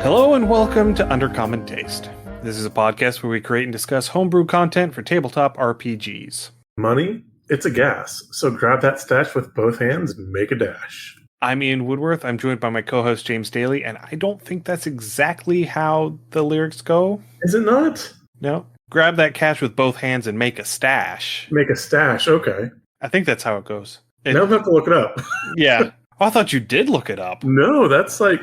Hello and welcome to Undercommon Taste. This is a podcast where we create and discuss homebrew content for tabletop RPGs. Money? It's a gas, so grab that stash with both hands and make a dash. I'm Ian Woodworth. I'm joined by my co-host James Daly, and I don't think that's exactly how the lyrics go. Is it not? No. Grab that cash with both hands and make a stash. Make a stash, okay. I think that's how it goes. Now I have to look it up. Yeah. Oh, I thought you did look it up. No, that's like...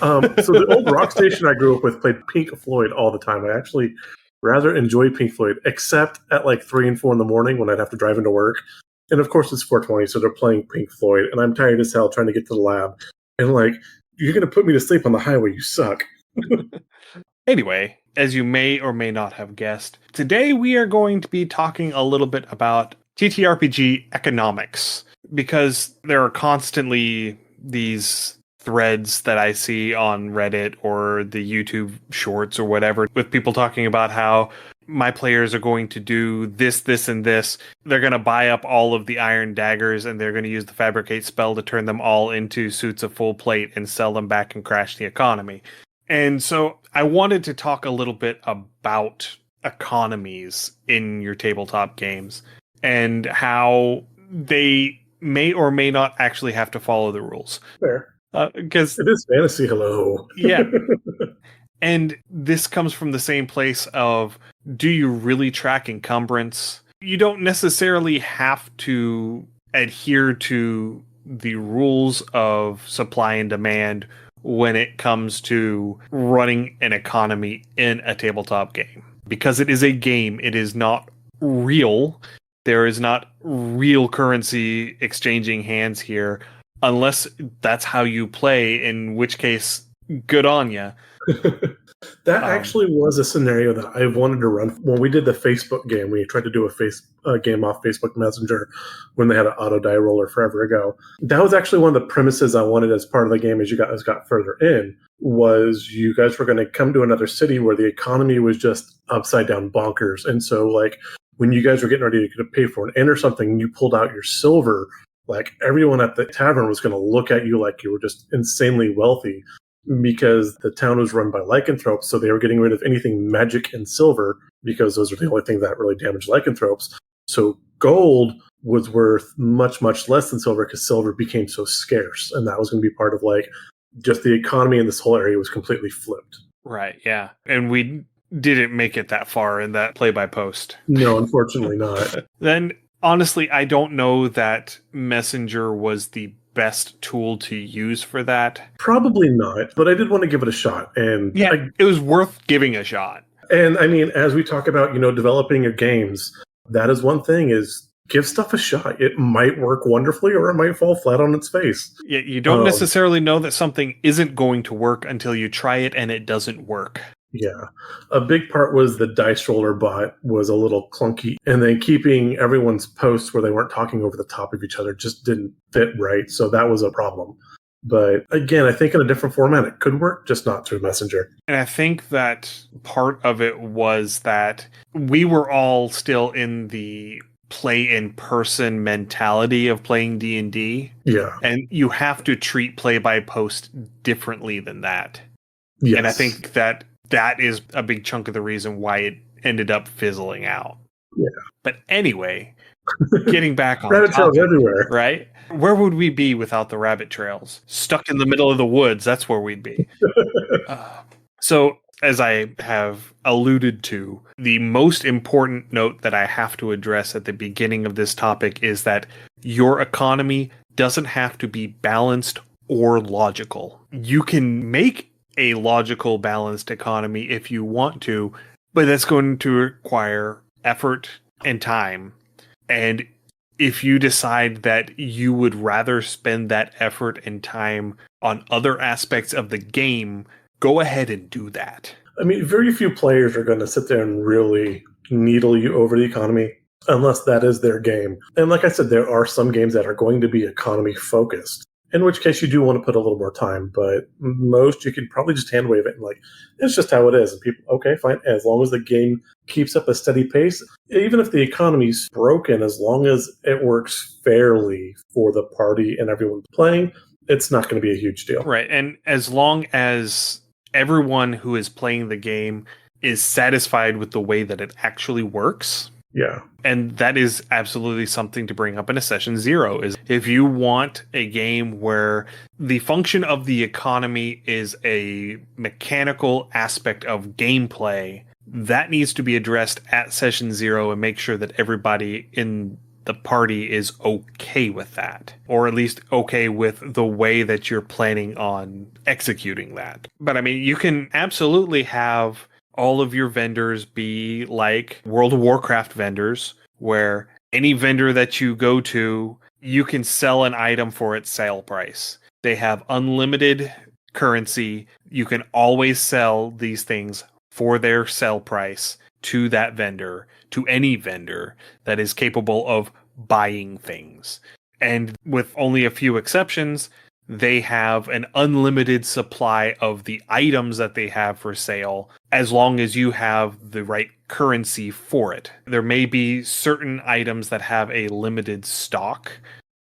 so the old rock station I grew up with played Pink Floyd all the time. I actually rather enjoy Pink Floyd, except at like 3 and 4 in the morning when I'd have to drive into work. And of course it's 4:20, so they're playing Pink Floyd, and I'm tired as hell trying to get to the lab. And like, you're going to put me to sleep on the highway, you suck. Anyway, as you may or may not have guessed, today we are going to be talking a little bit about TTRPG economics, because there are constantly these threads that I see on Reddit or the YouTube shorts or whatever with people talking about how my players are going to do this, this, and this. They're going to buy up all of the iron daggers and they're going to use the fabricate spell to turn them all into suits of full plate and sell them back and crash the economy. And so I wanted to talk a little bit about economies in your tabletop games and how they may or may not actually have to follow the rules. Fair. Because it is fantasy, hello. Yeah. And this comes from the same place of, do you really track encumbrance? You don't necessarily have to adhere to the rules of supply and demand when it comes to running an economy in a tabletop game. Because it is a game, it is not real. There is not real currency exchanging hands here, unless that's how you play, in which case, good on ya. That actually was a scenario that I wanted to run when we did the Facebook game. We tried to do a game off Facebook Messenger when they had an auto die roller forever ago. That was actually one of the premises I wanted as part of the game as you guys got further in, was you guys were going to come to another city where the economy was just upside down bonkers. And so like when you guys were getting ready to pay for an inn or something, and you pulled out your silver, like everyone at the tavern was going to look at you like you were just insanely wealthy, because the town was run by lycanthropes, so they were getting rid of anything magic and silver because those are the only things that really damage lycanthropes. So gold was worth much, much less than silver because silver became so scarce, and that was going to be part of like just the economy in this whole area was completely flipped. Right, yeah. And we didn't make it that far in that play-by-post. No, unfortunately not. Then, honestly, I don't know that Messenger was the best tool to use for that. Probably not, but I did want to give it a shot. And yeah, it was worth giving a shot. And I mean, as we talk about, developing your games, that is one thing, is give stuff a shot. It might work wonderfully or it might fall flat on its face. Yeah, you don't necessarily know that something isn't going to work until you try it and it doesn't work. Yeah. A big part was the dice roller bot was a little clunky, and then keeping everyone's posts where they weren't talking over the top of each other just didn't fit right. So that was a problem. But again, I think in a different format it could work, just not through Messenger. And I think that part of it was that we were all still in the play in person mentality of playing D&D. Yeah. And you have to treat play by post differently than that. Yes. And I think that is a big chunk of the reason why it ended up fizzling out. Yeah. But anyway, getting back on rabbit topic, trails everywhere, right? Where would we be without the rabbit trails? Stuck in the middle of the woods, that's where we'd be. So, as I have alluded to, the most important note that I have to address at the beginning of this topic is that your economy doesn't have to be balanced or logical. You can make a logical, balanced economy if you want to, but that's going to require effort and time. And if you decide that you would rather spend that effort and time on other aspects of the game, go ahead and do that. I mean, very few players are going to sit there and really needle you over the economy unless that is their game. And like I said, there are some games that are going to be economy focused, in which case you do want to put a little more time, but most you could probably just hand wave it and like, it's just how it is. And people, okay, fine. As long as the game keeps up a steady pace, even if the economy's broken, as long as it works fairly for the party and everyone playing, it's not going to be a huge deal. Right. And as long as everyone who is playing the game is satisfied with the way that it actually works. Yeah. And that is absolutely something to bring up in a session 0 is if you want a game where the function of the economy is a mechanical aspect of gameplay, that needs to be addressed at session 0 and make sure that everybody in the party is okay with that, or at least okay with the way that you're planning on executing that. But I mean, you can absolutely have all of your vendors be like World of Warcraft vendors, where any vendor that you go to, you can sell an item for its sale price. They have unlimited currency. You can always sell these things for their sell price to that vendor, to any vendor that is capable of buying things. And with only a few exceptions, they have an unlimited supply of the items that they have for sale, as long as you have the right currency for it. There may be certain items that have a limited stock,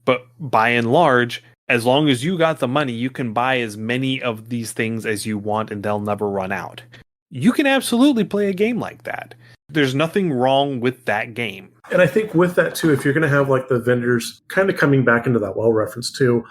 but by and large, as long as you got the money, you can buy as many of these things as you want and they'll never run out. You can absolutely play a game like that. There's nothing wrong with that game. And I think with that too, if you're going to have like the vendors kind of coming back into that well reference too,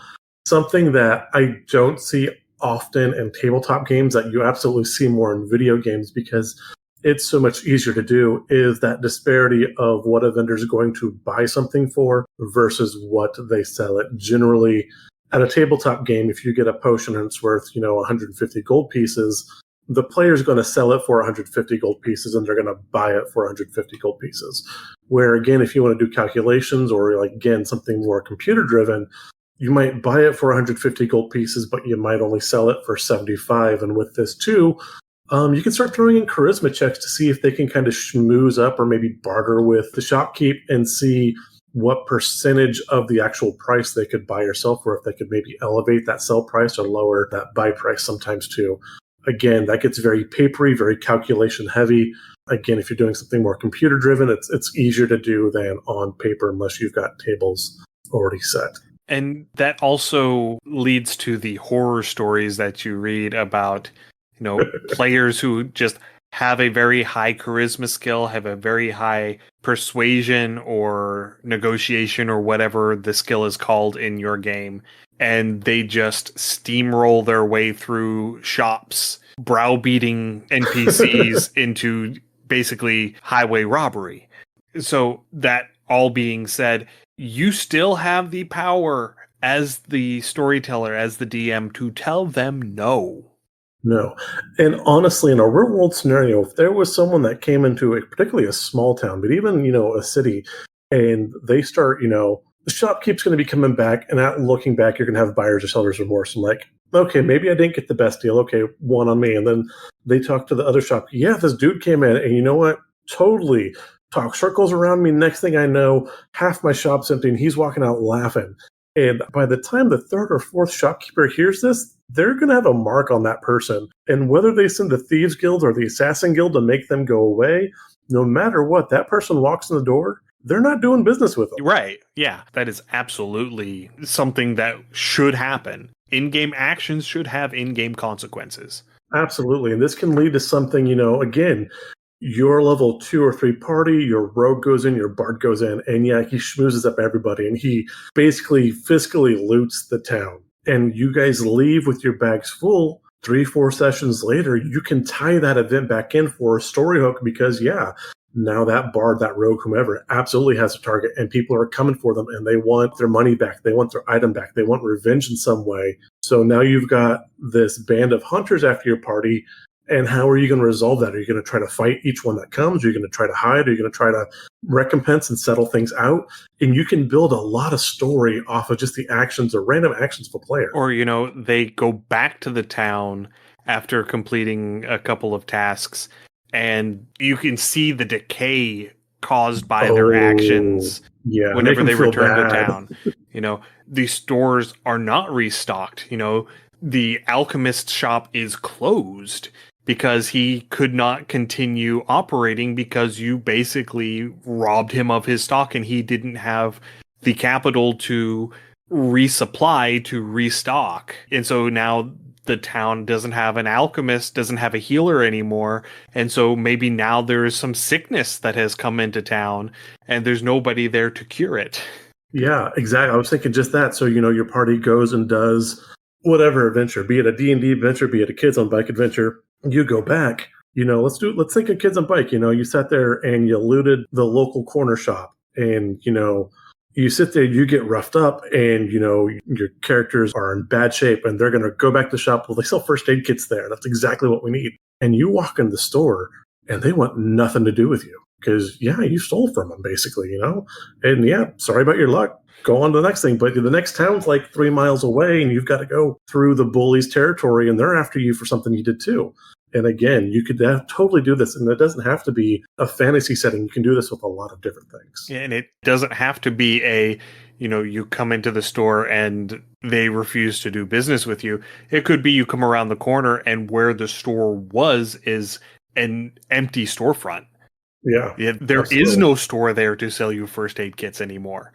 something that I don't see often in tabletop games that you absolutely see more in video games because it's so much easier to do is that disparity of what a vendor is going to buy something for versus what they sell it. Generally, at a tabletop game, if you get a potion and it's worth, 150 gold pieces, the player's going to sell it for 150 gold pieces and they're going to buy it for 150 gold pieces. Where again, if you want to do calculations or like, again, something more computer driven, you might buy it for 150 gold pieces, but you might only sell it for 75. And with this too, you can start throwing in charisma checks to see if they can kind of schmooze up or maybe barter with the shopkeep and see what percentage of the actual price they could buy or sell for, if they could maybe elevate that sell price or lower that buy price sometimes too. Again, that gets very papery, very calculation heavy. Again, if you're doing something more computer driven, it's easier to do than on paper unless you've got tables already set. And that also leads to the horror stories that you read about, players who just have a very high charisma skill, have a very high persuasion or negotiation or whatever the skill is called in your game. And they just steamroll their way through shops, browbeating NPCs into basically highway robbery. So that all being said, you still have the power as the storyteller, as the DM, to tell them no. No. And honestly, in a real world scenario, if there was someone that came into particularly a small town, but even, a city, and they start, the shopkeep's going to be coming back, and at looking back, you're going to have buyer's or seller's remorse. I'm like, okay, maybe I didn't get the best deal. Okay, one on me. And then they talk to the other shop. Yeah, this dude came in, and you know what? Totally talk circles around me. Next thing I know, half my shop's empty, and he's walking out laughing. And by the time the third or fourth shopkeeper hears this, they're going to have a mark on that person. And whether they send the Thieves Guild or the Assassin Guild to make them go away, no matter what, that person walks in the door, they're not doing business with them. Right. Yeah. That is absolutely something that should happen. In-game actions should have in-game consequences. Absolutely. And this can lead to something, again, your level 2 or 3 party, your rogue goes in, your bard goes in, and yeah, he schmoozes up everybody, and he basically fiscally loots the town. And you guys leave with your bags full. 3-4 sessions later, you can tie that event back in for a story hook because, yeah, now that bard, that rogue, whomever, absolutely has a target, and people are coming for them, and they want their money back. They want their item back. They want revenge in some way. So now you've got this band of hunters after your party. And how are you going to resolve that? Are you going to try to fight each one that comes? Are you going to try to hide? Are you going to try to recompense and settle things out? And you can build a lot of story off of just the actions or random actions of a player. Or, they go back to the town after completing a couple of tasks, and you can see the decay caused by their actions whenever they return to town. These stores are not restocked. The alchemist shop is closed because he could not continue operating because you basically robbed him of his stock and he didn't have the capital to resupply, to restock. And so now the town doesn't have an alchemist, doesn't have a healer anymore. And so maybe now there is some sickness that has come into town and there's nobody there to cure it. Yeah, exactly. I was thinking just that. So, your party goes and does whatever adventure, be it a D&D adventure, be it a kids on bike adventure. You go back, let's think of kids on bike. You sat there and you looted the local corner shop and, you sit there, you get roughed up and, your characters are in bad shape and they're going to go back to the shop. Well, they sell first aid kits there. That's exactly what we need. And you walk in the store and they want nothing to do with you because, you stole from them basically, and sorry about your luck. Go on to the next thing. But the next town's like 3 miles away and you've got to go through the bully's territory and they're after you for something you did too. And again, you could totally do this. And it doesn't have to be a fantasy setting. You can do this with a lot of different things. Yeah, and it doesn't have to be you come into the store and they refuse to do business with you. It could be you come around the corner and where the store was is an empty storefront. Yeah. There is no store there to sell you first aid kits anymore.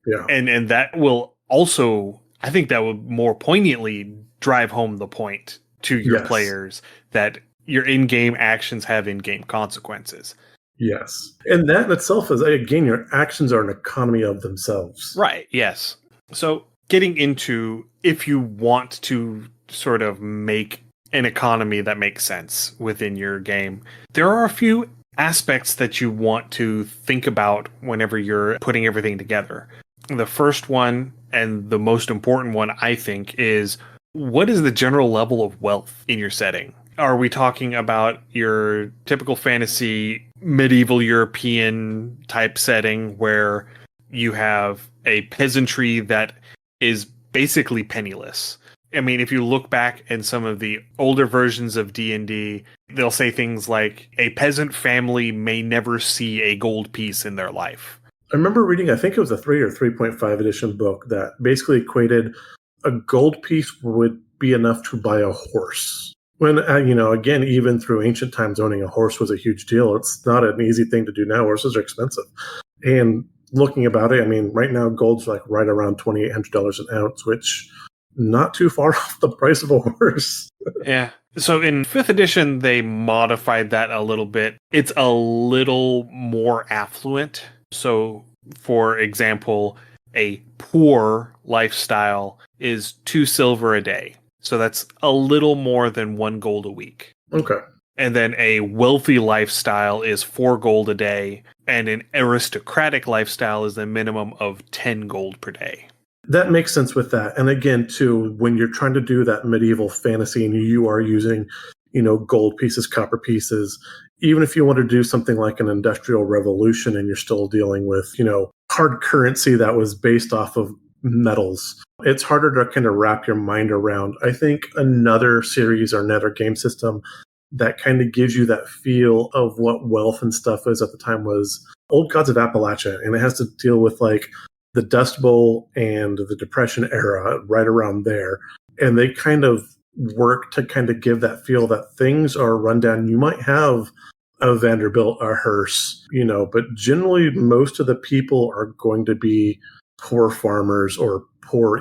Yeah. And that will also, I think that would more poignantly drive home the point to your players that your in-game actions have in-game consequences. Yes. And that in itself is, again, your actions are an economy of themselves. Right, yes. So getting into if you want to sort of make an economy that makes sense within your game, there are a few aspects that you want to think about whenever you're putting everything together. The first one, and the most important one, I think, is what is the general level of wealth in your setting? Are we talking about your typical fantasy medieval European type setting where you have a peasantry that is basically penniless? I mean, if you look back in some of the older versions of D&D, they'll say things like a peasant family may never see a gold piece in their life. I remember reading, I think it was a 3 or 3.5 edition book that basically equated a gold piece would be enough to buy a horse. When, again, even through ancient times, owning a horse was a huge deal. It's not an easy thing to do now. Horses are expensive. And looking about it, I mean, right now, gold's like right around $2,800 an ounce, which not too far off the price of a horse. Yeah. So in 5th edition, they modified that a little bit. It's a little more affluent. So, for example, a poor lifestyle is 2 silver a day. So that's a little more than 1 gold a week. Okay. And then a wealthy lifestyle is 4 gold a day. And an aristocratic lifestyle is a minimum of 10 gold per day. That makes sense with that. And again, too, when you're trying to do that medieval fantasy and you are using, gold pieces, copper pieces, even if you want to do something like an industrial revolution and you're still dealing with, hard currency that was based off of metals, it's harder to kind of wrap your mind around. I think another series or another game system that kind of gives you that feel of what wealth and stuff is at the time was Old Gods of Appalachia. And it has to deal with like the Dust Bowl and the Depression era right around there. And they kind of work to kind of give that feel that things are run down. You might have a Vanderbilt, a Hearst, but generally most of the people are going to be poor farmers or poor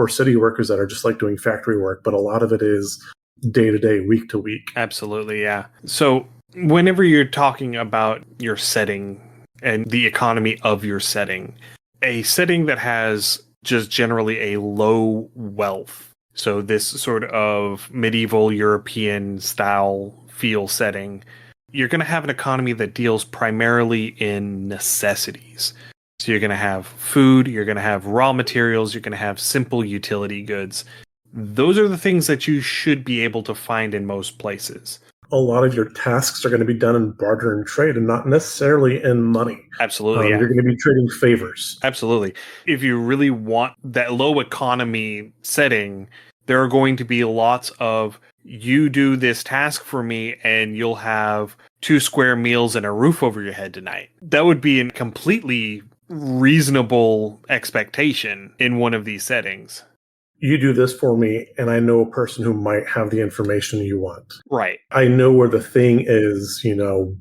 city workers that are just like doing factory work. But a lot of it is day to day, week to week. Absolutely, yeah. So whenever you're talking about your setting and the economy of your setting, a setting that has just generally a low wealth, so this sort of medieval European style feel setting, you're going to have an economy that deals primarily in necessities. So you're going to have food, you're going to have raw materials, you're going to have simple utility goods. Those are the things that you should be able to find in most places. A lot of your tasks are going to be done in barter and trade and not necessarily in money. Absolutely. Yeah. You're going to be trading favors. Absolutely. If you really want that low economy setting, there are going to be lots of you do this task for me and you'll have 2 square meals and a roof over your head tonight. That would be a completely reasonable expectation in one of these settings. You do this for me, and I know a person who might have the information you want. Right. I know where the thing is,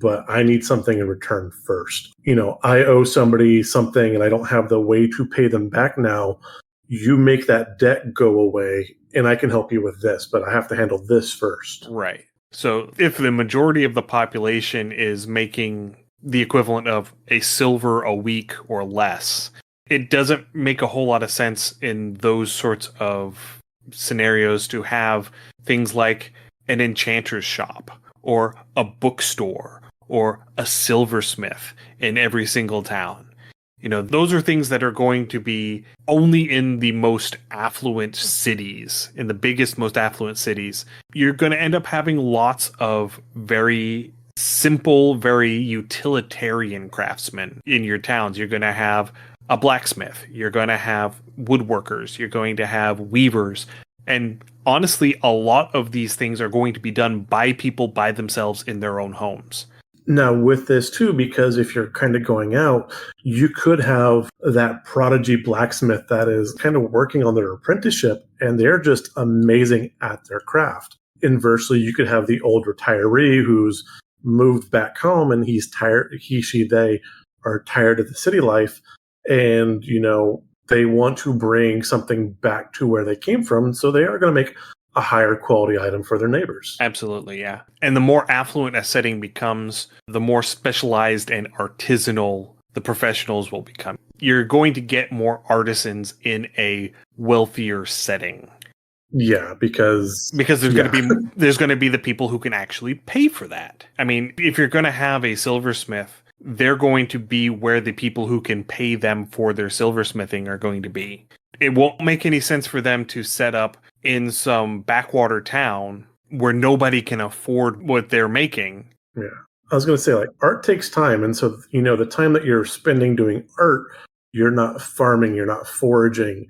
but I need something in return first. I owe somebody something and I don't have the way to pay them back now. You make that debt go away, and I can help you with this, but I have to handle this first. Right. So if the majority of the population is making the equivalent of a silver a week or less, it doesn't make a whole lot of sense in those sorts of scenarios to have things like an enchanter's shop or a bookstore or a silversmith in every single town. Those are things that are going to be only in the most affluent cities, in the biggest, most affluent cities. You're going to end up having lots of very simple, very utilitarian craftsmen in your towns. You're going to have a blacksmith. You're going to have woodworkers. You're going to have weavers. And honestly, a lot of these things are going to be done by people by themselves in their own homes. Now, with this too, because if you're kind of going out, you could have that prodigy blacksmith that is kind of working on their apprenticeship, and they're just amazing at their craft. Inversely, you could have the old retiree who's moved back home and he's tired, they are tired of the city life, and, they want to bring something back to where they came from, so they are going to make a higher quality item for their neighbors. Absolutely, yeah. And the more affluent a setting becomes, the more specialized and artisanal the professionals will become. You're going to get more artisans in a wealthier setting. Yeah, because there's going to be the people who can actually pay for that. I mean, if you're going to have a silversmith, they're going to be where the people who can pay them for their silversmithing are going to be. It won't make any sense for them to set up in some backwater town where nobody can afford what they're making. Yeah. I was going to say, art takes time. And so, the time that you're spending doing art, you're not farming, you're not foraging.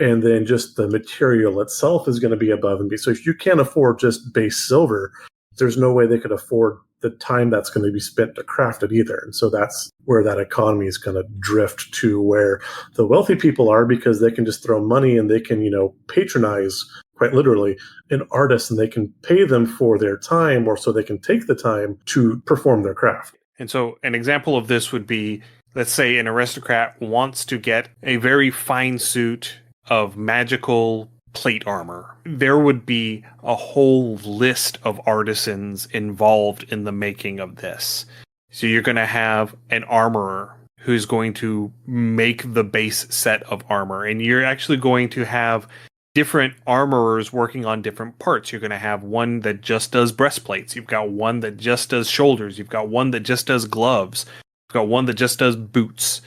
And then just the material itself is going to be above and beyond. So if you can't afford just base silver, there's no way they could afford the time that's going to be spent to craft it either. And so that's where that economy is going to drift to where the wealthy people are, because they can just throw money and they can, patronize, quite literally, an artist, and they can pay them for their time, or so they can take the time to perform their craft. And so an example of this would be, let's say an aristocrat wants to get a very fine suit of magical plate armor. There would be a whole list of artisans involved in the making of this. So you're going to have an armorer who's going to make the base set of armor, and you're actually going to have different armorers working on different parts. You're going to have one that just does breastplates. You've got one that just does shoulders. You've got one that just does gloves. You've got one that just does boots.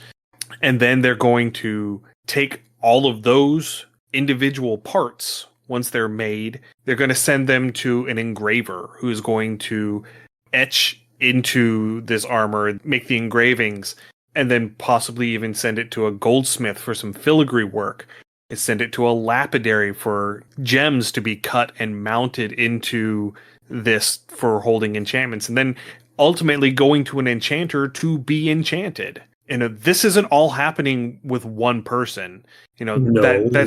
And then they're going to take all of those individual parts. Once they're made, they're going to send them to an engraver who is going to etch into this armor, make the engravings, and then possibly even send it to a goldsmith for some filigree work. And send it to a lapidary for gems to be cut and mounted into this for holding enchantments. And then ultimately going to an enchanter to be enchanted. This isn't all happening with one person. That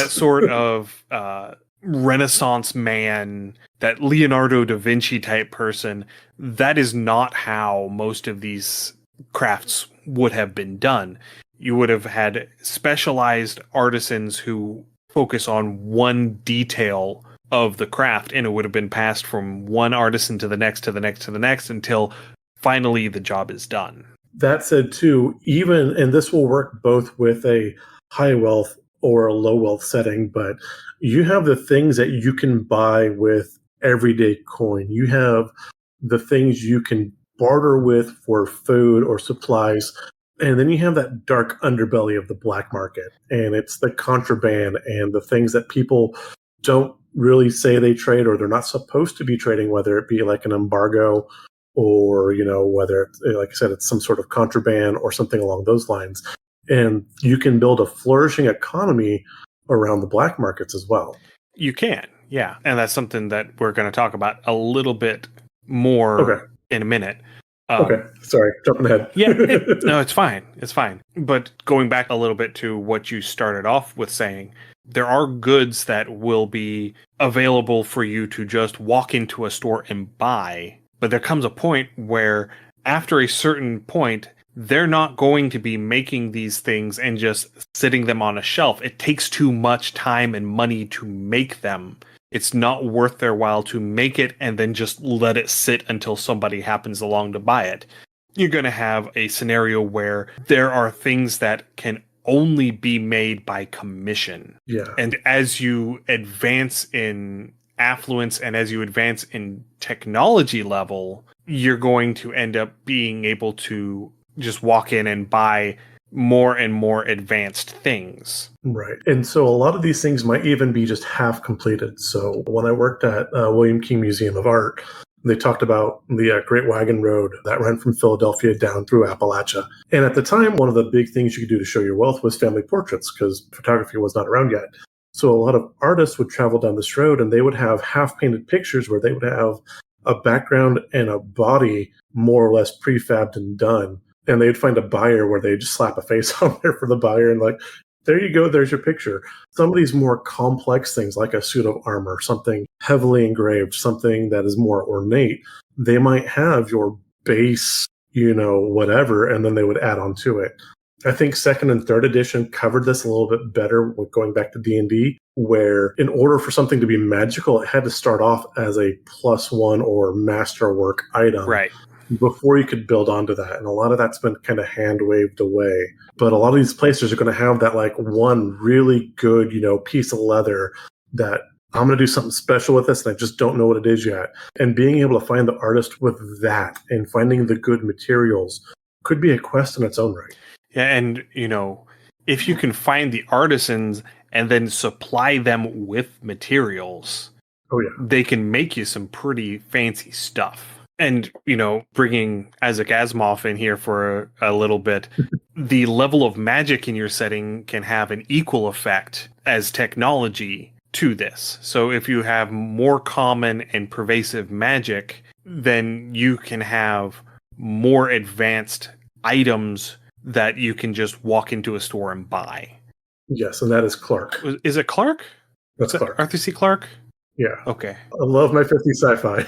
sort of Renaissance man, that Leonardo da Vinci type person, that is not how most of these crafts would have been done. You would have had specialized artisans who focus on one detail of the craft, and it would have been passed from one artisan to the next, to the next, to the next, until finally the job is done. That said, too, and this will work both with a high wealth or a low wealth setting, but you have the things that you can buy with everyday coin. You have the things you can barter with for food or supplies. And then you have that dark underbelly of the black market, and it's the contraband and the things that people don't really say they trade, or they're not supposed to be trading, whether it be like an embargo or, whether it's, like I said, it's some sort of contraband or something along those lines. And you can build a flourishing economy around the black markets as well. You can, yeah. And that's something that we're going to talk about a little bit more in a minute. Okay, sorry, jumping ahead. No, it's fine. It's fine. But going back a little bit to what you started off with saying, there are goods that will be available for you to just walk into a store and buy. But there comes a point where, after a certain point, they're not going to be making these things and just sitting them on a shelf. It takes too much time and money to make them. It's not worth their while to make it and then just let it sit until somebody happens along to buy it. You're going to have a scenario where there are things that can only be made by commission. Yeah. And as you advance in affluence and as you advance in technology level, you're going to end up being able to just walk in and buy more and more advanced things. Right. And so a lot of these things might even be just half completed. So when I worked at William King Museum of Art, they talked about the Great Wagon Road that ran from Philadelphia down through Appalachia. And at the time, one of the big things you could do to show your wealth was family portraits, because photography was not around yet. So a lot of artists would travel down this road and they would have half-painted pictures where they would have a background and a body more or less prefabbed and done. And they'd find a buyer where they'd just slap a face on there for the buyer and like, there you go, there's your picture. Some of these more complex things like a suit of armor, something heavily engraved, something that is more ornate, they might have your base, whatever, and then they would add on to it. I think second and third edition covered this a little bit better with going back to D&D, where in order for something to be magical, it had to start off as a +1 or masterwork item. Right. Before you could build onto that. And a lot of that's been kind of hand waved away. But a lot of these places are going to have that like one really good, piece of leather that I'm going to do something special with this and I just don't know what it is yet. And being able to find the artist with that and finding the good materials could be a quest in its own right. Yeah, and, if you can find the artisans and then supply them with materials, they can make you some pretty fancy stuff. And, bringing Isaac Asimov in here for a little bit, the level of magic in your setting can have an equal effect as technology to this. So if you have more common and pervasive magic, then you can have more advanced items that you can just walk into a store and buy. Yes, and that is Clark. Is it Clark? That's Clark. Arthur C. Clarke? Yeah. Okay. I love my 50 sci-fi.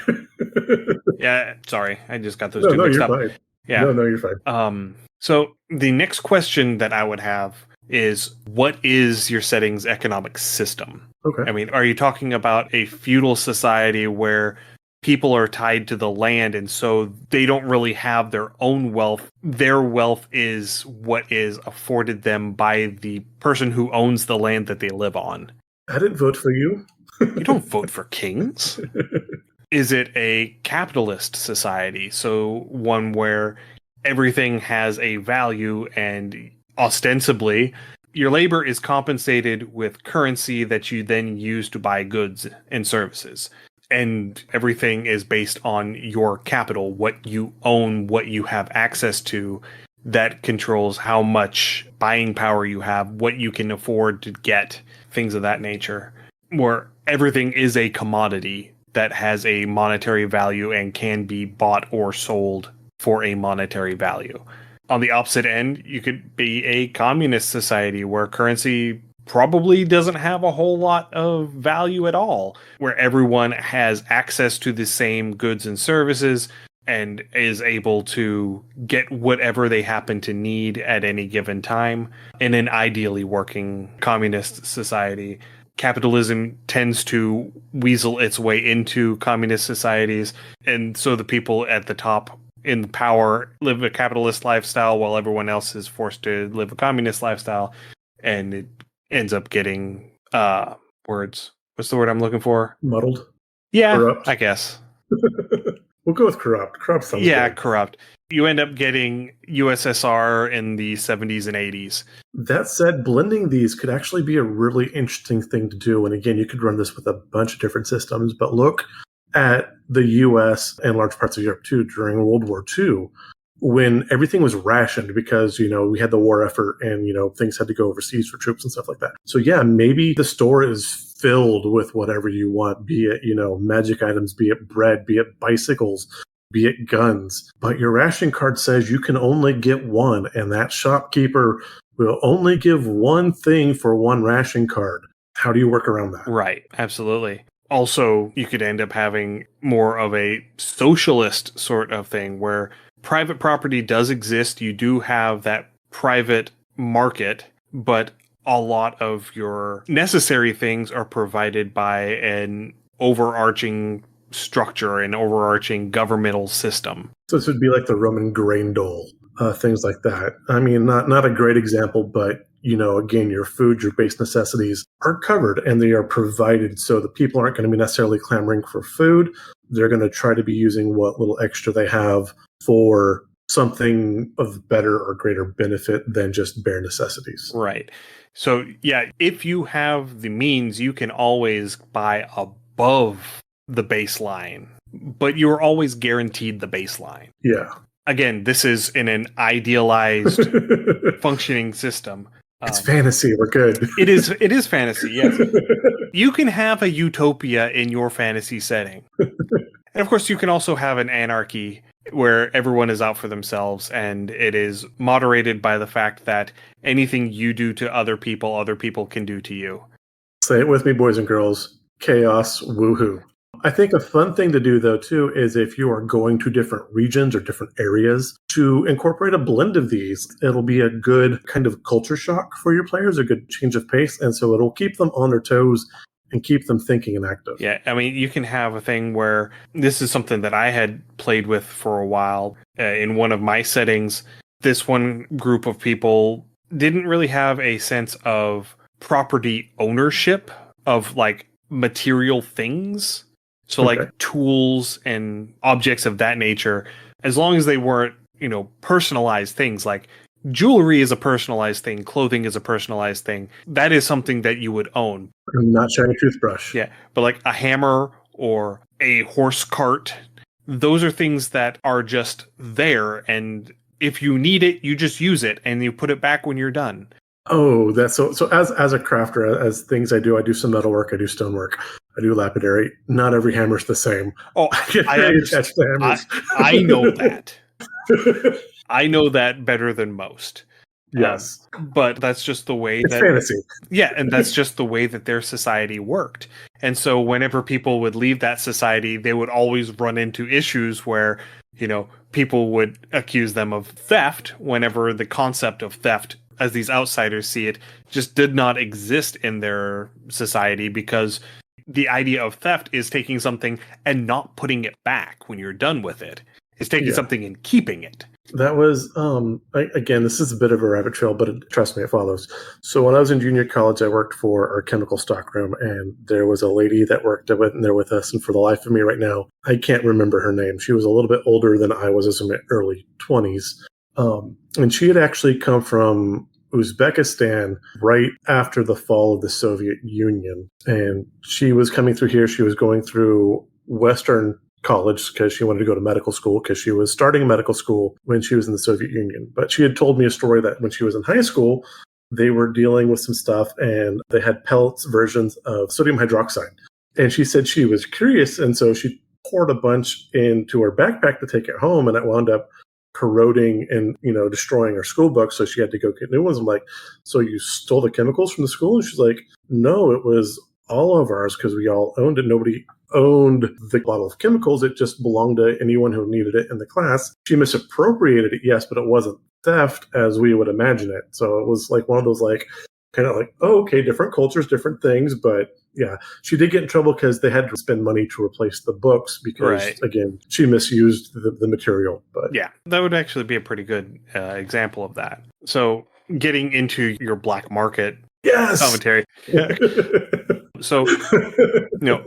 Yeah, sorry. I just got those two mixed up. Fine. Yeah. No, you're fine. So the next question that I would have is, what is your setting's economic system? Okay. I mean, are you talking about a feudal society where people are tied to the land and so they don't really have their own wealth? Their wealth is what is afforded them by the person who owns the land that they live on. I didn't vote for you. You don't vote for kings. Is it a capitalist society? So one where everything has a value and ostensibly your labor is compensated with currency that you then use to buy goods and services. And everything is based on your capital, what you own, what you have access to, that controls how much buying power you have, what you can afford to get, things of that nature. Where everything is a commodity that has a monetary value and can be bought or sold for a monetary value. On the opposite end, you could be a communist society where currency probably doesn't have a whole lot of value at all, where everyone has access to the same goods and services and is able to get whatever they happen to need at any given time. In an ideally working communist society, capitalism tends to weasel its way into communist societies, and so the people at the top in power live a capitalist lifestyle while everyone else is forced to live a communist lifestyle, and it ends up getting words. What's the word I'm looking for? Muddled? Yeah, corrupt? I guess. We'll go with corrupt. Corrupt sounds good. Corrupt. You end up getting USSR in the 70s and 80s. That said, blending these could actually be a really interesting thing to do. And again, you could run this with a bunch of different systems, but look at the US and large parts of Europe too during World War II, when everything was rationed because, we had the war effort and, things had to go overseas for troops and stuff like that. So yeah, maybe the store is filled with whatever you want, be it, magic items, be it bread, be it bicycles, be it guns. But your ration card says you can only get one, and that shopkeeper will only give one thing for one ration card. How do you work around that? Right, absolutely. Also, you could end up having more of a socialist sort of thing where private property does exist. You do have that private market, but a lot of your necessary things are provided by an overarching structure, an overarching governmental system. So this would be like the Roman grain dole, things like that. I mean, not a great example, but again, your food, your base necessities are covered and they are provided. So the people aren't going to be necessarily clamoring for food. They're going to try to be using what little extra they have for something of better or greater benefit than just bare necessities. Right. So, yeah, if you have the means, you can always buy above the baseline, but you're always guaranteed the baseline. Yeah. Again, this is in an idealized functioning system. It's fantasy. We're good. It is fantasy, yes. You can have a utopia in your fantasy setting. And of course, you can also have an anarchy where everyone is out for themselves, and it is moderated by the fact that anything you do to other people can do to you. Say it with me, boys and girls. Chaos, woohoo. I think a fun thing to do, though, too, is if you are going to different regions or different areas, to incorporate a blend of these. It'll be a good kind of culture shock for your players, a good change of pace, and so it'll keep them on their toes and keep them thinking and active. Yeah, I mean, you can have a thing where this is something that I had played with for a while in one of my settings. This one group of people didn't really have a sense of property ownership of like material things. So like tools and objects of that nature, as long as they weren't, personalized things, like jewelry is a personalized thing, clothing is a personalized thing. That is something that you would own. Not shiny toothbrush. Yeah, but like a hammer or a horse cart, those are things that are just there, and if you need it, you just use it and you put it back when you're done. Oh, that's so as a crafter, as things I do some metalwork, I do stonework, I do lapidary. Not every hammer's the same. Oh, I know that. I know that better than most. Yes. But that's just the way it's fantasy. Yeah, and that's just the way that their society worked. And so whenever people would leave that society, they would always run into issues where, people would accuse them of theft whenever the concept of theft, as these outsiders see it, just did not exist in their society, because the idea of theft is taking something and not putting it back when you're done with it. It's taking something and keeping it. That was, again, this is a bit of a rabbit trail, but trust me, it follows. So when I was in junior college, I worked for our chemical stockroom, and there was a lady that worked in there with us, and for the life of me right now, I can't remember her name. She was a little bit older than I was, in my early 20s. And she had actually come from Uzbekistan right after the fall of the Soviet Union. And she was coming through here. She was going through Western college because she wanted to go to medical school, because she was starting medical school when she was in the Soviet Union. But she had told me a story that when she was in high school, they were dealing with some stuff and they had pellets versions of sodium hydroxide. And she said she was curious. And so she poured a bunch into her backpack to take it home, and it wound up corroding and, destroying her school books. So she had to go get new ones. I'm like, so you stole the chemicals from the school? And she's like, no, it was all of ours because we all owned it. Nobody owned the bottle of chemicals. It just belonged to anyone who needed it in the class. She misappropriated it, yes, but it wasn't theft as we would imagine it. So it was like one of those kind of like, oh, okay, different cultures, different things. But yeah, she did get in trouble because they had to spend money to replace the books because, again, she misused the material. But yeah, that would actually be a pretty good example of that. So getting into your black market commentary. Yeah. So,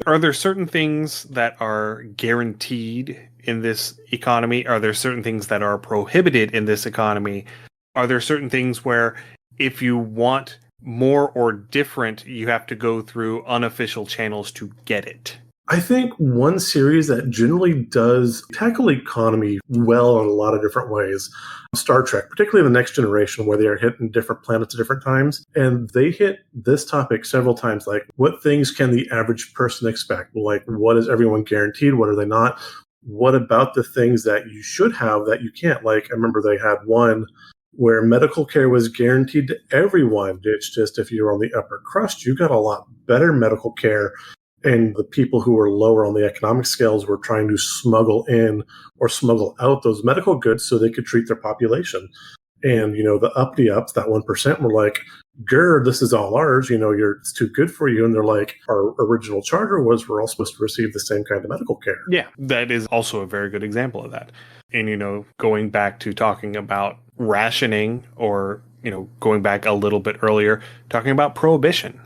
are there certain things that are guaranteed in this economy? Are there certain things that are prohibited in this economy? Are there certain things where if you want more or different, you have to go through unofficial channels to get it? I think one series that generally does tackle economy well in a lot of different ways, Star Trek, particularly the Next Generation, where they are hitting different planets at different times. And they hit this topic several times, like what things can the average person expect? Like what is everyone guaranteed? What are they not? What about the things that you should have that you can't? Like I remember they had one where medical care was guaranteed to everyone. It's just if you're on the upper crust, you got a lot better medical care. And the people who were lower on the economic scales were trying to smuggle in or smuggle out those medical goods so they could treat their population. And, the uppity-ups, that 1%, were like, grr, this is all ours, it's too good for you. And they're like, our original charter was we're all supposed to receive the same kind of medical care. Yeah, that is also a very good example of that. And, going back to talking about rationing or, going back a little bit earlier, talking about prohibition.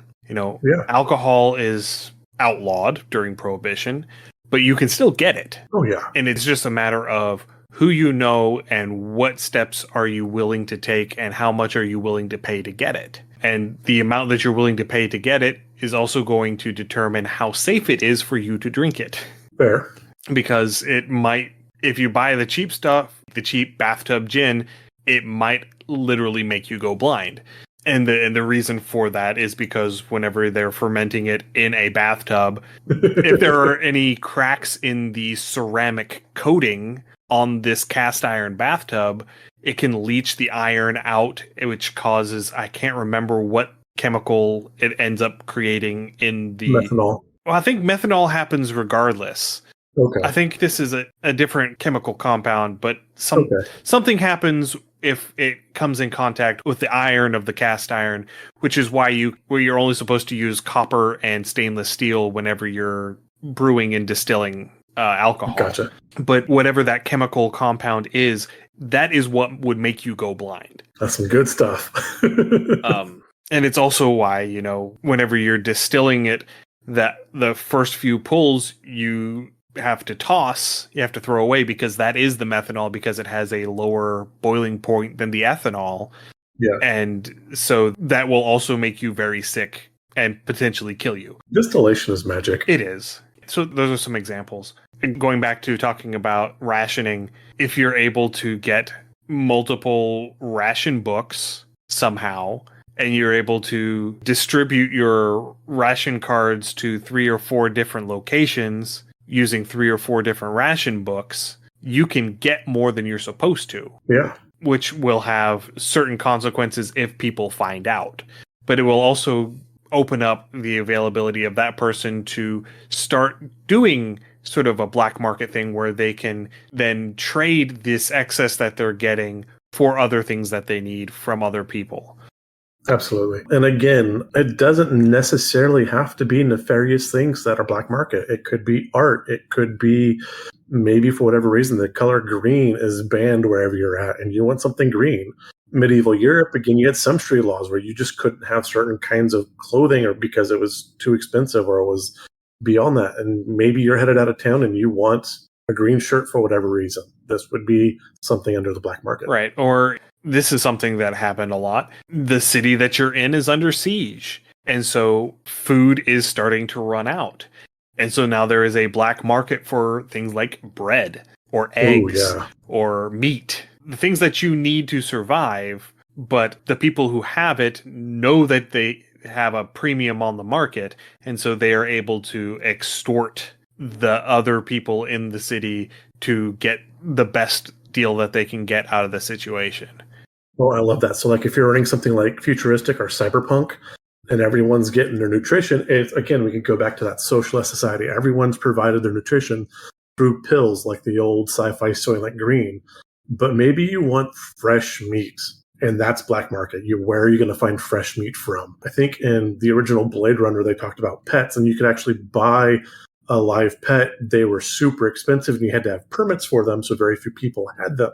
Alcohol is outlawed during prohibition, but you can still get it. Oh, yeah. And it's just a matter of who you know and what steps are you willing to take and how much are you willing to pay to get it. And the amount that you're willing to pay to get it is also going to determine how safe it is for you to drink it. Fair. Because it might, if you buy the cheap stuff, the cheap bathtub gin, it might literally make you go blind. And the reason for that is because whenever they're fermenting it in a bathtub, if there are any cracks in the ceramic coating on this cast iron bathtub, it can leach the iron out, which causes, I can't remember what chemical it ends up creating in the... Methanol. Well, I think methanol happens regardless. Okay. I think this is a different chemical compound, but something happens if it comes in contact with the iron of the cast iron, which is why you're only supposed to use copper and stainless steel whenever you're brewing and distilling alcohol. Gotcha. But whatever that chemical compound is, that is what would make you go blind. That's some good stuff. And it's also why, whenever you're distilling it, that the first few pulls you have to toss, you have to throw away, because that is the methanol, because it has a lower boiling point than the ethanol. Yeah. And so that will also make you very sick and potentially kill you. Distillation is magic. It is. So those are some examples. And going back to talking about rationing, if you're able to get multiple ration books somehow, and you're able to distribute your ration cards to 3 or 4 different locations using 3 or 4 different ration books, you can get more than you're supposed to. Yeah. Which will have certain consequences if people find out. But it will also open up the availability of that person to start doing sort of a black market thing where they can then trade this excess that they're getting for other things that they need from other people. Absolutely. And again, it doesn't necessarily have to be nefarious things that are black market. It could be art. It could be maybe for whatever reason, the color green is banned wherever you're at and you want something green. Medieval Europe, again, you had some street laws where you just couldn't have certain kinds of clothing or because it was too expensive or it was beyond that. And maybe you're headed out of town and you want a green shirt for whatever reason. This would be something under the black market. Right. Or this is something that happened a lot. The city that you're in is under siege. And so food is starting to run out. And so now there is a black market for things like bread or eggs or meat, the things that you need to survive. But the people who have it know that they have a premium on the market. And so they are able to extort the other people in the city to get the best deal that they can get out of the situation. Well, I love that. So like if you're running something like futuristic or cyberpunk and everyone's getting their nutrition, it's, again, we can go back to that socialist society. Everyone's provided their nutrition through pills like the old sci-fi Soylent Green. But maybe you want fresh meat, and that's black market. Where are you going to find fresh meat from? I think in the original Blade Runner, they talked about pets, and you could actually buy a live pet. They were super expensive, and you had to have permits for them, so very few people had them.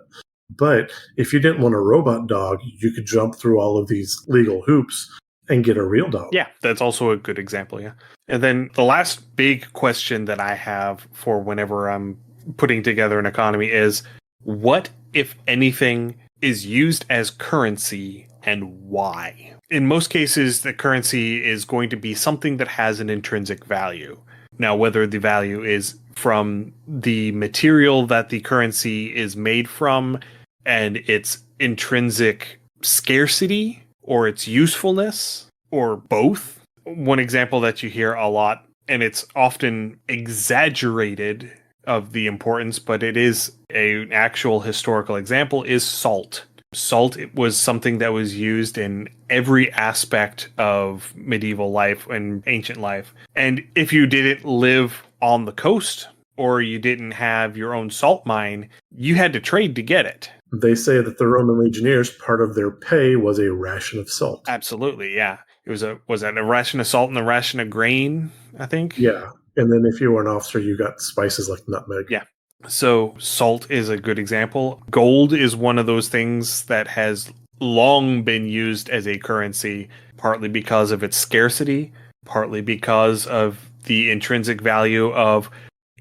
But if you didn't want a robot dog, you could jump through all of these legal hoops and get a real dog. Yeah, that's also a good example, yeah. And then the last big question that I have for whenever I'm putting together an economy is, what, if anything, is used as currency and why? In most cases, the currency is going to be something that has an intrinsic value. Now, whether the value is from the material that the currency is made from and its intrinsic scarcity or its usefulness or both. One example that you hear a lot, and it's often exaggerated of the importance, but it is an actual historical example, is salt. Salt was something that was used in every aspect of medieval life and ancient life. And if you didn't live on the coast or you didn't have your own salt mine, you had to trade to get it. They say that the Roman legionnaires, part of their pay was a ration of salt. Absolutely, yeah. It was that a ration of salt and a ration of grain, I think? Yeah. And then if you were an officer, you got spices like nutmeg. Yeah. So salt is a good example. Gold is one of those things that has long been used as a currency, partly because of its scarcity, partly because of the intrinsic value of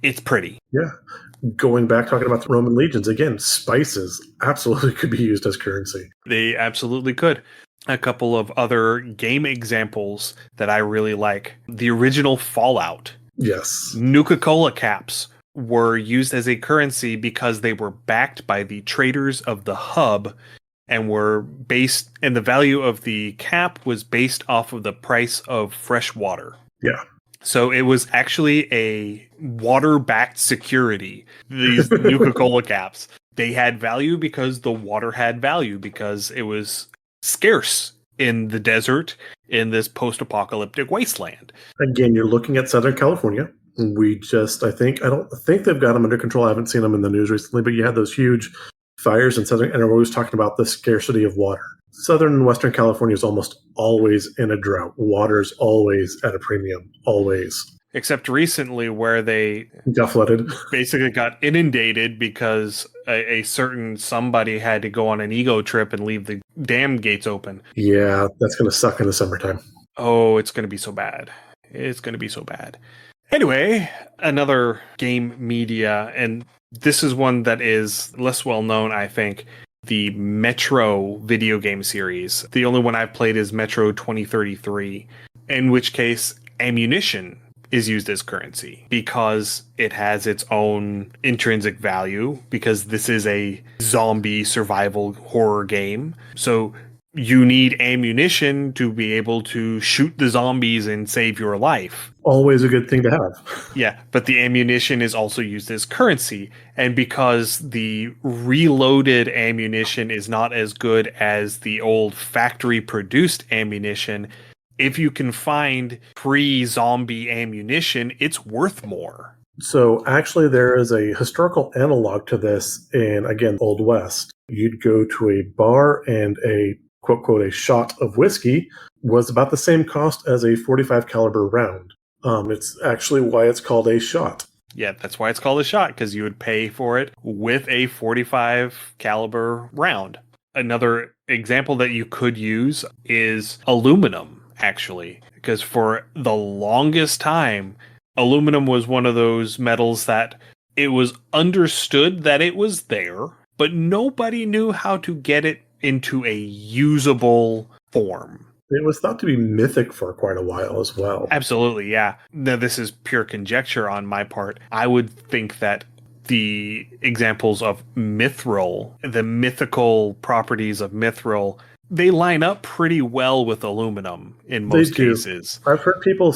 it's pretty. Yeah. Going back, talking about the Roman legions, again, spices absolutely could be used as currency. They absolutely could. A couple of other game examples that I really like. The original Fallout. Yes. Nuka-Cola caps were used as a currency because they were backed by the traders of the hub and the value of the cap was based off of the price of fresh water. Yeah. So it was actually a water-backed security, these Nuka-Cola caps. They had value because the water had value, because it was scarce in the desert in this post-apocalyptic wasteland. Again, you're looking at Southern California. I don't think they've got them under control. I haven't seen them in the news recently, but you had those huge fires in Southern, and we're always talking about the scarcity of water. Southern and Western California is almost always in a drought. Water's always at a premium, always. Except recently where they got flooded. Basically got inundated because a certain somebody had to go on an ego trip and leave the dam gates open. Yeah, that's going to suck in the summertime. Oh, it's going to be so bad. It's going to be so bad. Anyway, another game media, and this is one that is less well known, I think. The Metro video game series. The only one I've played is Metro 2033, in which case ammunition is used as currency because it has its own intrinsic value, because this is a zombie survival horror game. So you need ammunition to be able to shoot the zombies and save your life. Always a good thing to have. Yeah, but the ammunition is also used as currency. And because the reloaded ammunition is not as good as the old factory-produced ammunition, if you can find pre-zombie ammunition, it's worth more. So actually there is a historical analog to this in, again, Old West. You'd go to a bar and a quote, quote, a shot of whiskey was about the same cost as a 45 caliber round. It's actually why it's called a shot. Yeah, that's why it's called a shot, because you would pay for it with a 45 caliber round. Another example that you could use is aluminum, actually, because for the longest time, aluminum was one of those metals that it was understood that it was there, but nobody knew how to get it into a usable form. It was thought to be mythic for quite a while as well. Absolutely, yeah. Now, this is pure conjecture on my part. I would think that the examples of mithril, the mythical properties of mithril, they line up pretty well with aluminum in most cases. I've heard people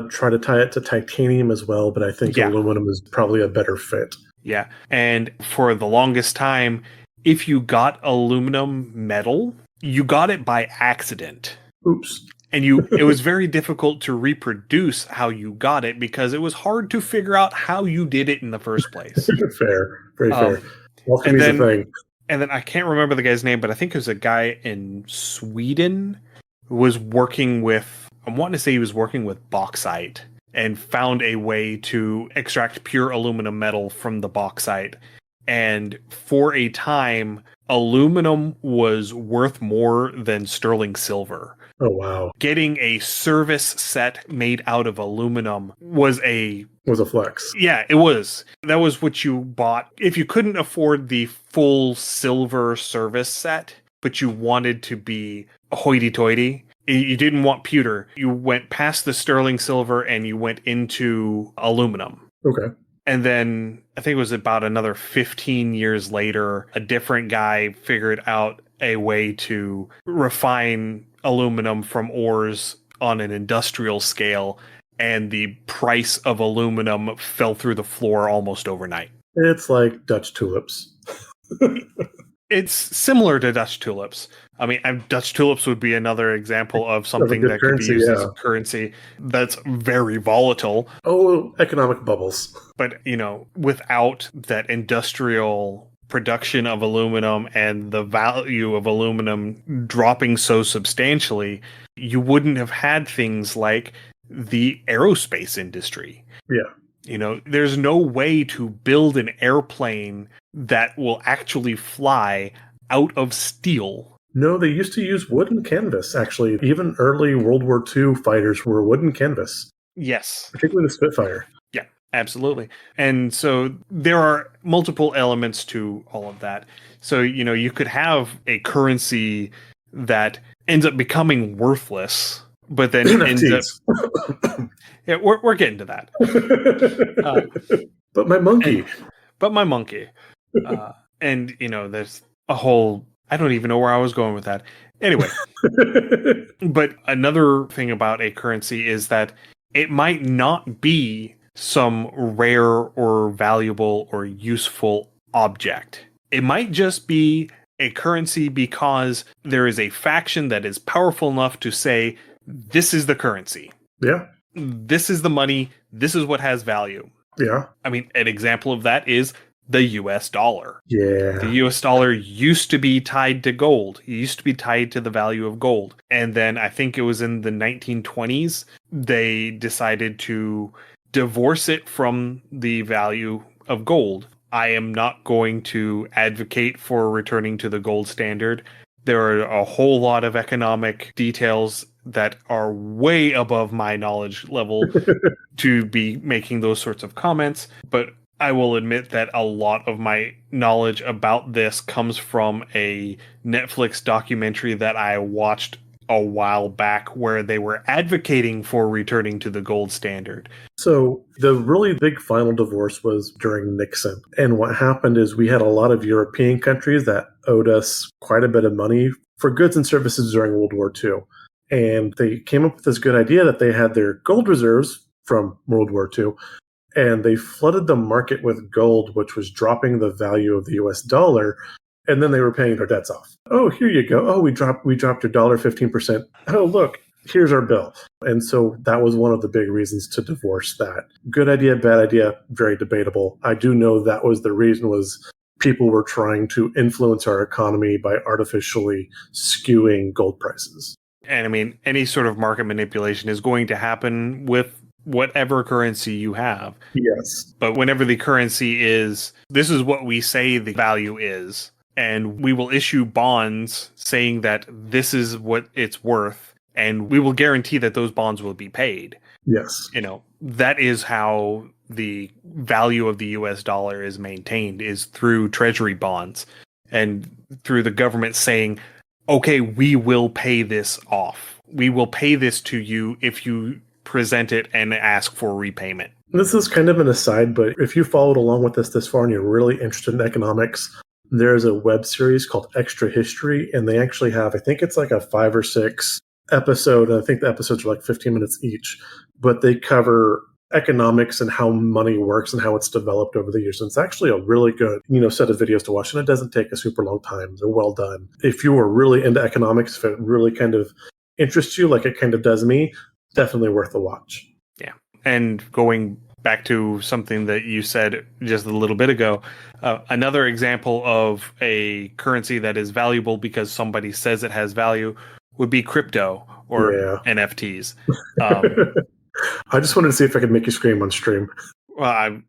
try to tie it to titanium as well, but I think aluminum is probably a better fit. Yeah, and for the longest time, if you got aluminum metal, you got it by accident. Oops. And it was very difficult to reproduce how you got it because it was hard to figure out how you did it in the first place. Fair. Very fair. Alchemy's a thing. And then I can't remember the guy's name, but I think it was a guy in Sweden who was working with, I'm wanting to say he was working with bauxite and found a way to extract pure aluminum metal from the bauxite. And for a time, aluminum was worth more than sterling silver. Oh, wow. Getting a service set made out of aluminum was a flex. Yeah, it was. That was what you bought. If you couldn't afford the full silver service set, but you wanted to be hoity-toity, you didn't want pewter, you went past the sterling silver and you went into aluminum. Okay. And then I think it was about another 15 years later, a different guy figured out a way to refine aluminum from ores on an industrial scale, and the price of aluminum fell through the floor almost overnight. It's like Dutch tulips. It's similar to Dutch tulips. I mean, Dutch tulips would be another example of Of a something good that could be currency, used as yeah. a currency that's very volatile. Oh, economic bubbles. But, without that industrial production of aluminum and the value of aluminum dropping so substantially, you wouldn't have had things like the aerospace industry. Yeah. There's no way to build an airplane that will actually fly out of steel. No, they used to use wood and canvas, actually. Even early World War II fighters were wood and canvas, Yes. particularly the Spitfire. Yeah, absolutely. And so there are multiple elements to all of that. So, you could have a currency that ends up becoming worthless, but then ends up. NFTs. Yeah, we're getting to that. But my monkey. But my monkey. And, there's a whole. I don't even know where I was going with that. Anyway. But another thing about a currency is that it might not be some rare or valuable or useful object. It might just be a currency because there is a faction that is powerful enough to say, this is the currency. Yeah. This is the money. This is what has value. Yeah. I mean, an example of that is the US dollar. Yeah. The US dollar used to be tied to gold. It used to be tied to the value of gold. And then I think it was in the 1920s, they decided to divorce it from the value of gold. I am not going to advocate for returning to the gold standard. There are a whole lot of economic details that are way above my knowledge level to be making those sorts of comments. But I will admit that a lot of my knowledge about this comes from a Netflix documentary that I watched a while back where they were advocating for returning to the gold standard. So the really big final divorce was during Nixon. And what happened is we had a lot of European countries that owed us quite a bit of money for goods and services during World War II. And they came up with this good idea that they had their gold reserves from World War II, and they flooded the market with gold, which was dropping the value of the US dollar. And then they were paying their debts off. Oh, here you go. Oh, we dropped your dollar 15%. Oh, look, here's our bill. And so that was one of the big reasons to divorce that. Good idea, bad idea, very debatable. I do know that was the reason was people were trying to influence our economy by artificially skewing gold prices. And I mean, any sort of market manipulation is going to happen with whatever currency you have. Yes. But whenever the currency is, this is what we say the value is, and we will issue bonds saying that this is what it's worth, and we will guarantee that those bonds will be paid. Yes. That is how the value of the US dollar is maintained, is through treasury bonds and through the government saying, okay, we will pay this off. We will pay this to you if you present it and ask for repayment. This is kind of an aside, but if you followed along with us this far and you're really interested in economics, there's a web series called Extra History, and they actually have, I think it's like a 5 or 6 episode, and I think the episodes are like 15 minutes each, but they cover economics and how money works and how it's developed over the years. And it's actually a really good, set of videos to watch, and it doesn't take a super long time. They're well done. If you are really into economics, if it really kind of interests you like it kind of does me, definitely worth a watch. Yeah. And going back to something that you said just a little bit ago, another example of a currency that is valuable because somebody says it has value would be crypto or NFTs. I just wanted to see if I could make you scream on stream. Well,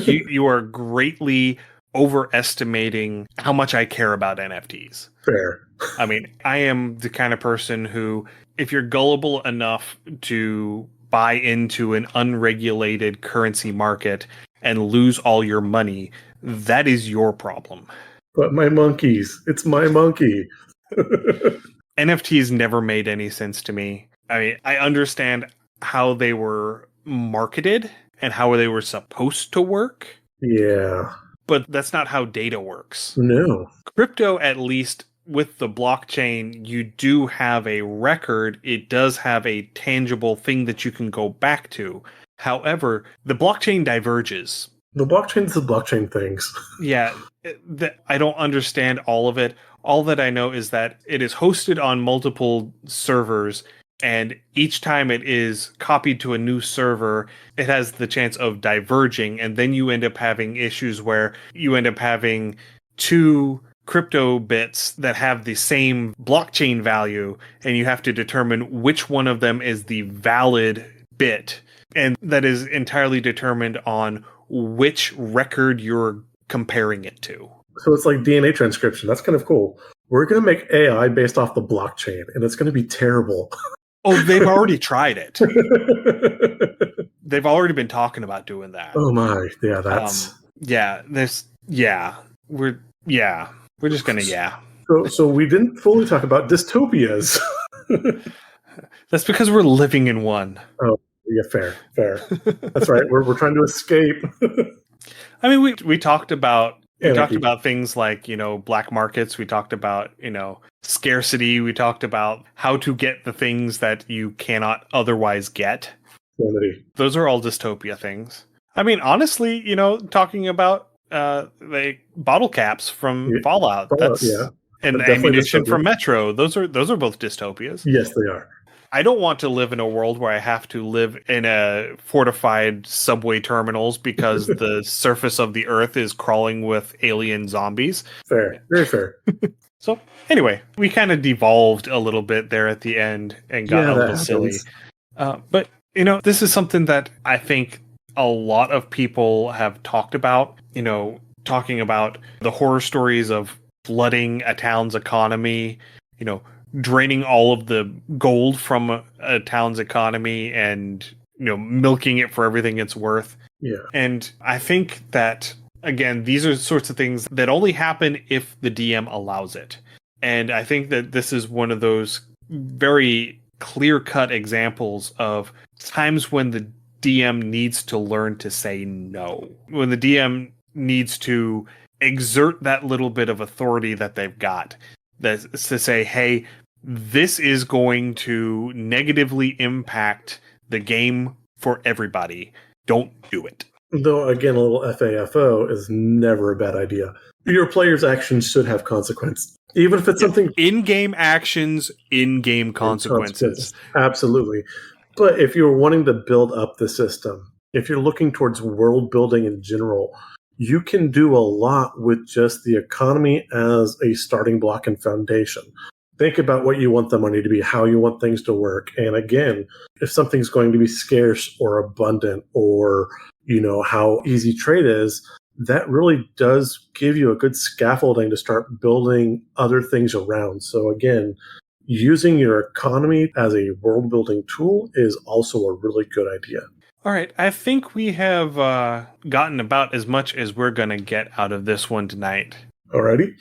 you are greatly overestimating how much I care about NFTs. Fair. I mean, I am the kind of person who, if you're gullible enough to buy into an unregulated currency market and lose all your money, that is your problem. But my monkeys, it's my monkey. NFTs never made any sense to me. I mean, I understand how they were marketed and how they were supposed to work. Yeah. But that's not how data works. No. Crypto, at least with the blockchain, you do have a record. It does have a tangible thing that you can go back to. However, the blockchain diverges. The blockchain's the blockchain things. Yeah, I don't understand all of it. All that I know is that it is hosted on multiple servers, and each time it is copied to a new server, it has the chance of diverging, and then you end up having issues where you end up having two crypto bits that have the same blockchain value, and you have to determine which one of them is the valid bit. And that is entirely determined on which record you're comparing it to. So it's like DNA transcription. That's kind of cool. We're going to make AI based off the blockchain, and it's going to be terrible. Oh, they've already tried it. They've already been talking about doing that. Oh my, yeah, that's we're just gonna So we didn't fully talk about dystopias. That's because we're living in one. Oh, yeah, fair. That's right. We're trying to escape. I mean, we talked about Anarchy. things like, black markets. We talked about, scarcity. We talked about how to get the things that you cannot otherwise get. Sanity. Those are all dystopia things. I mean, honestly, talking about the bottle caps from Fallout. That's and the ammunition from Metro. Those are both dystopias. Yes, they are. I don't want to live in a world where I have to live in a fortified subway terminals because the surface of the earth is crawling with alien zombies. Fair. Very fair. So anyway, we kind of devolved a little bit there at the end and got a little silly. But, this is something that I think a lot of people have talked about, talking about the horror stories of flooding a town's economy, draining all of the gold from a town's economy and, milking it for everything it's worth. Yeah. And I think that, again, these are sorts of things that only happen if the DM allows it. And I think that this is one of those very clear-cut examples of times when the DM needs to learn to say no. When the DM needs to exert that little bit of authority that they've got. That's to say, hey, this is going to negatively impact the game for everybody. Don't do it. Though, again, a little FAFO is never a bad idea. Your player's actions should have consequence. Even if it's something... In-game actions, in-game consequences. Absolutely. But if you're wanting to build up the system, if you're looking towards world building in general, you can do a lot with just the economy as a starting block and foundation. Think about what you want the money to be, how you want things to work. And again, if something's going to be scarce or abundant or, how easy trade is, that really does give you a good scaffolding to start building other things around. So again, using your economy as a world building tool is also a really good idea. All right, I think we have gotten about as much as we're going to get out of this one tonight. Alrighty.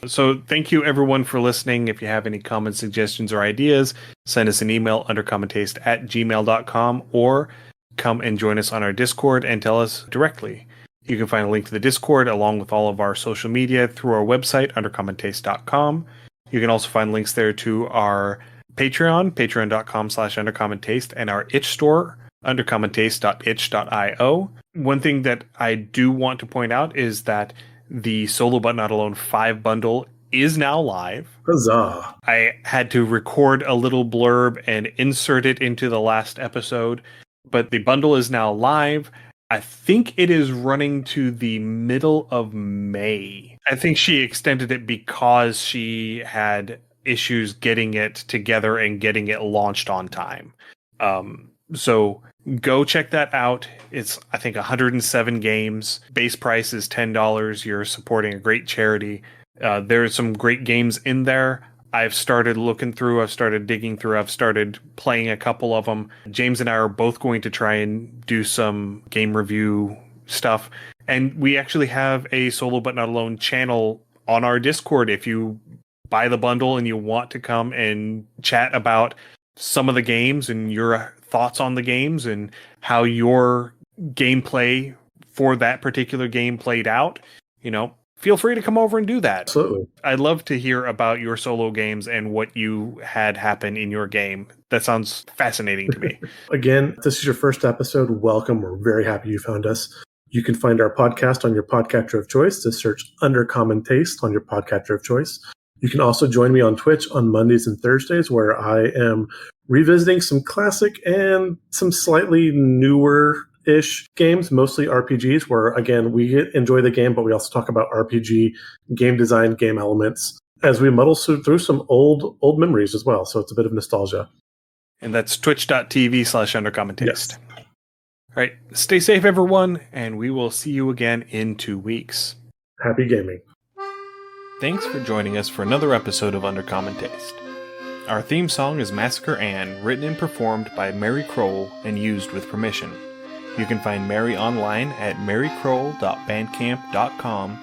So thank you, everyone, for listening. If you have any comments, suggestions, or ideas, send us an email, undercommontaste@gmail.com, or come and join us on our Discord and tell us directly. You can find a link to the Discord along with all of our social media through our website, undercommontaste.com. You can also find links there to our Patreon, patreon.com/undercommontaste, and our itch store, undercommontaste.itch.io. One thing that I do want to point out is that the Solo But Not Alone 5 bundle is now live. Huzzah. I had to record a little blurb and insert it into the last episode, but the bundle is now live. I think it is running to the middle of May. I think she extended it because she had issues getting it together and getting it launched on time. So go check that out. It's, I think, 107 games. Base price is $10. You're supporting a great charity. There's some great games in there. I've started looking through, I've started digging through, I've started playing a couple of them. James and I are both going to try and do some game review stuff. And we actually have a Solo But Not Alone channel on our Discord. If you buy the bundle and you want to come and chat about some of the games and your thoughts on the games and how your gameplay for that particular game played out, feel free to come over and do that. Absolutely. I'd love to hear about your solo games and what you had happen in your game. That sounds fascinating to me. Again, if this is your first episode, welcome. We're very happy you found us. You can find our podcast on your podcatcher of choice. Just search Under Common Taste on your podcatcher of choice. You can also join me on Twitch on Mondays and Thursdays, where I am revisiting some classic and some slightly newer-ish games, mostly RPGs, where, again, we enjoy the game, but we also talk about RPG, game design, game elements, as we muddle through some old memories as well. So it's a bit of nostalgia. And that's twitch.tv/undercommontaste. Yes. All right. Stay safe, everyone, and we will see you again in 2 weeks. Happy gaming. Thanks for joining us for another episode of Under Common Taste. Our theme song is Massacre Ann, written and performed by Mary Kroll and used with permission. You can find Mary online at marykroll.bandcamp.com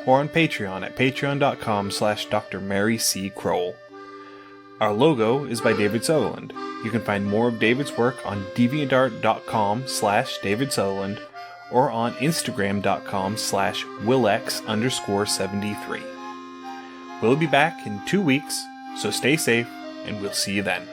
or on Patreon at patreon.com/Dr. Mary C. Kroll. Our logo is by David Sutherland. You can find more of David's work on deviantart.com/David Sutherland or on instagram.com/Willex_73. We'll be back in 2 weeks, so stay safe, and we'll see you then.